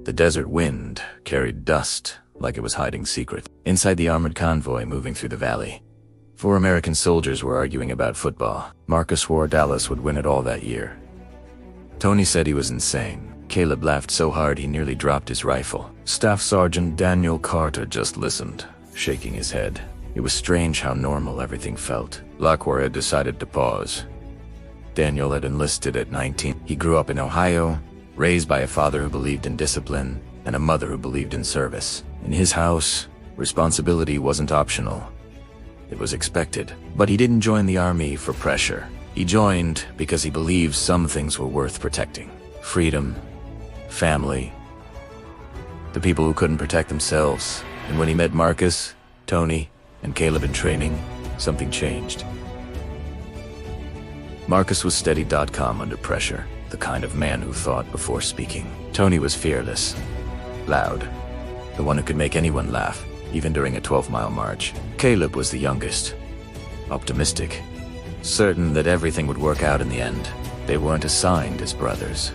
The desert wind carried dust like it was hiding secrets. Inside the armored convoy moving through the valley, 4 American soldiers were arguing about football. Marcus swore Dallas would win it all that year. Tony said he was insane. Caleb laughed so hard he nearly dropped his rifle. Staff Sergeant Daniel Carter just listened, shaking his head. It was strange how normal everything felt. Lockwar had decided to pause. Daniel had enlisted at 19. He grew up in Ohio, raised by a father who believed in discipline and a mother who believed in service. In his house, responsibility wasn't optional. It was expected. But he didn't join the army for pressure. He joined because he believed some things were worth protecting. Freedom, family, the people who couldn't protect themselves. And when he met Marcus, Tony, and Caleb in training, something changed. Marcus was steady.com under pressure, the kind of man who thought before speaking. Tony was fearless, loud, the one who could make anyone laugh, even during a 12-mile march. Caleb was the youngest, optimistic, certain that everything would work out in the end. They weren't assigned as brothers.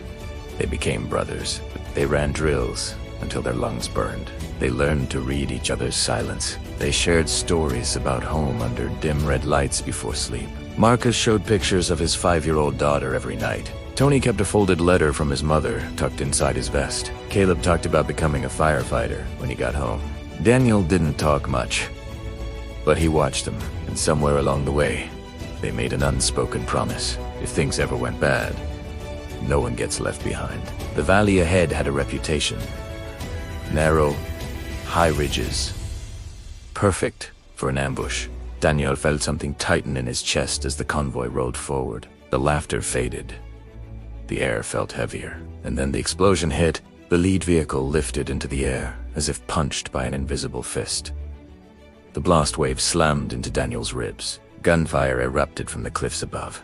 They became brothers. They ran drills until their lungs burned. They learned to read each other's silence. They shared stories about home under dim red lights before sleep. Marcus showed pictures of his 5-year-old daughter every night. Tony kept a folded letter from his mother tucked inside his vest. Caleb talked about becoming a firefighter when he got home. Daniel didn't talk much, but he watched them, and somewhere along the way, they made an unspoken promise. If things ever went bad, no one gets left behind. The valley ahead had a reputation. Narrow, high ridges. Perfect for an ambush. Daniel felt something tighten in his chest as the convoy rolled forward. The laughter faded. The air felt heavier. And then the explosion hit. The lead vehicle lifted into the air, as if punched by an invisible fist. The blast wave slammed into Daniel's ribs. Gunfire erupted from the cliffs above.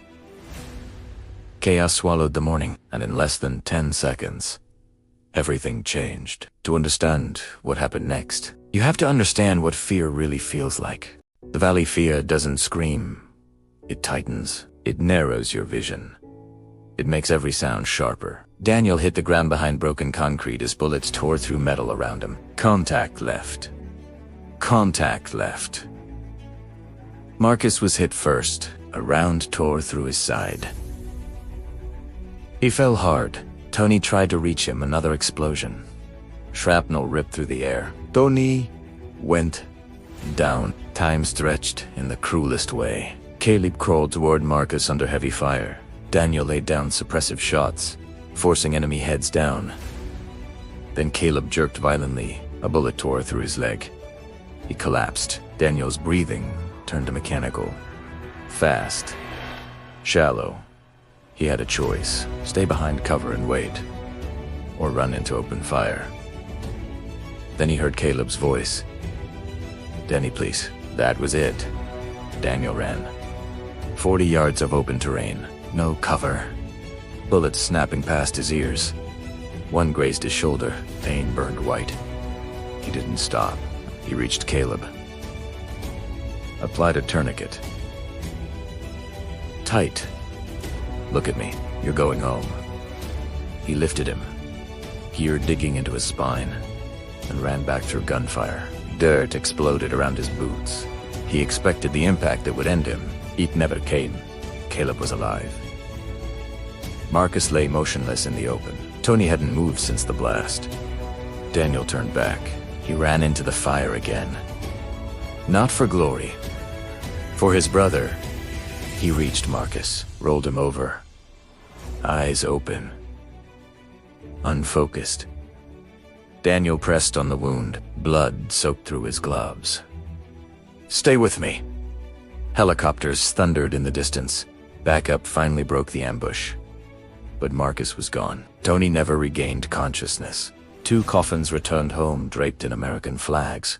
Chaos swallowed the morning, and in less than 10 seconds, everything changed. To understand what happened next, you have to understand what fear really feels like. The valley fear doesn't scream. It tightens. It narrows your vision. It makes every sound sharper. Daniel hit the ground behind broken concrete as bullets tore through metal around him. Contact left. Contact left. Marcus was hit first. A round tore through his side. He fell hard. Tony tried to reach him. Another explosion. Shrapnel ripped through the air. Tony went down. Time stretched in the cruelest way. Caleb crawled toward Marcus under heavy fire. Daniel laid down suppressive shots, forcing enemy heads down. Then Caleb jerked violently. A bullet tore through his leg. He collapsed. Daniel's breathing turned to mechanical. Fast. Shallow. He had a choice. Stay behind cover and wait, or run into open fire. Then he heard Caleb's voice. "Danny, please." That was it. Daniel ran. 40 yards of open terrain. No cover. Bullets snapping past his ears. One grazed his shoulder. Pain burned white. He didn't stop. He reached Caleb. Applied a tourniquet. Tight. "Look at me. You're going home." He lifted him, gear digging into his spine, and ran back through gunfire. Dirt exploded around his boots. He expected the impact that would end him. It never came. Caleb was alive. Marcus lay motionless in the open. Tony hadn't moved since the blast. Daniel turned back. He ran into the fire again. Not for glory. For his brother. He reached Marcus, rolled him over. Eyes open. Unfocused. Daniel pressed on the wound. Blood soaked through his gloves. "Stay with me." Helicopters thundered in the distance. Backup finally broke the ambush. But Marcus was gone. Tony never regained consciousness. 2 coffins returned home draped in American flags.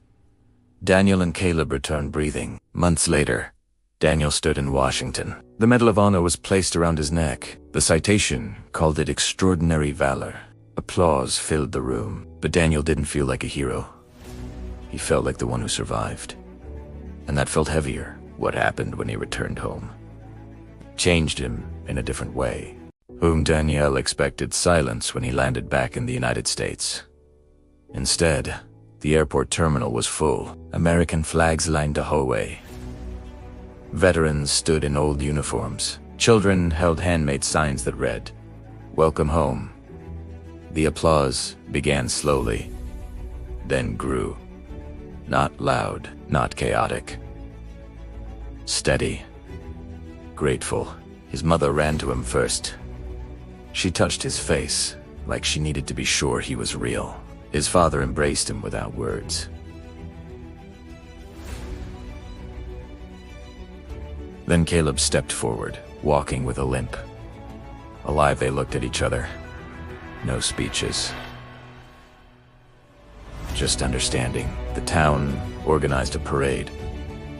Daniel and Caleb returned breathing. Months later, Daniel stood in Washington. The Medal of Honor was placed around his neck. The citation called it extraordinary valor. Applause filled the room. But Daniel didn't feel like a hero. He felt like the one who survived. And that felt heavier. What happened when he returned home changed him in a different way. Whom Daniel expected silence when he landed back in the United States. Instead, the airport terminal was full. American flags lined the hallway. Veterans stood in old uniforms. Children held handmade signs that read, "Welcome home." The applause began slowly, then grew. Not loud, not chaotic. Steady. Grateful. His mother ran to him first. She touched his face, like she needed to be sure he was real. His father embraced him without words. Then Caleb stepped forward, walking with a limp. Alive, they looked at each other. No speeches. Just understanding. The town organized a parade.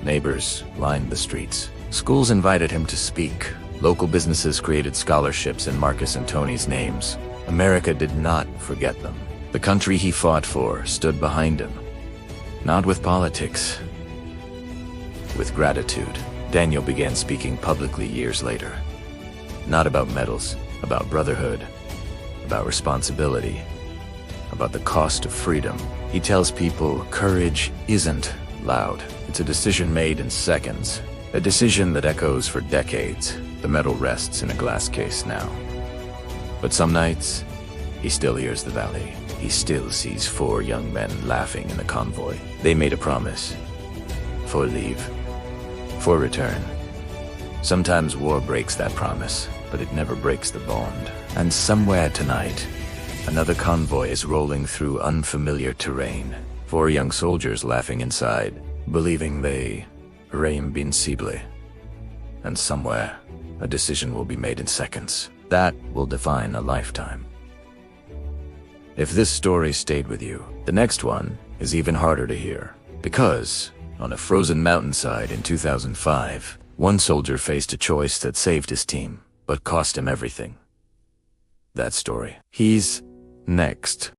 Neighbors lined the streets. Schools invited him to speak. Local businesses created scholarships in Marcus and Tony's names. America did not forget them. The country he fought for stood behind him. Not with politics, with gratitude. Daniel began speaking publicly years later. Not about medals, about brotherhood, about responsibility, about the cost of freedom. He tells people courage isn't loud. It's a decision made in seconds. A decision that echoes for decades. The medal rests in a glass case now. But some nights, he still hears the valley. He still sees 4 young men laughing in the convoy. They made a promise. For leave. For return. Sometimes war breaks that promise, but it never breaks the bond. And somewhere tonight, another convoy is rolling through unfamiliar terrain. 4 young soldiers laughing inside, believing they are invincible. And somewhere, a decision will be made in seconds. That will define a lifetime. If this story stayed with you, the next one is even harder to hear. Because, on a frozen mountainside in 2005, one soldier faced a choice that saved his team, but cost him everything. That story. He's next.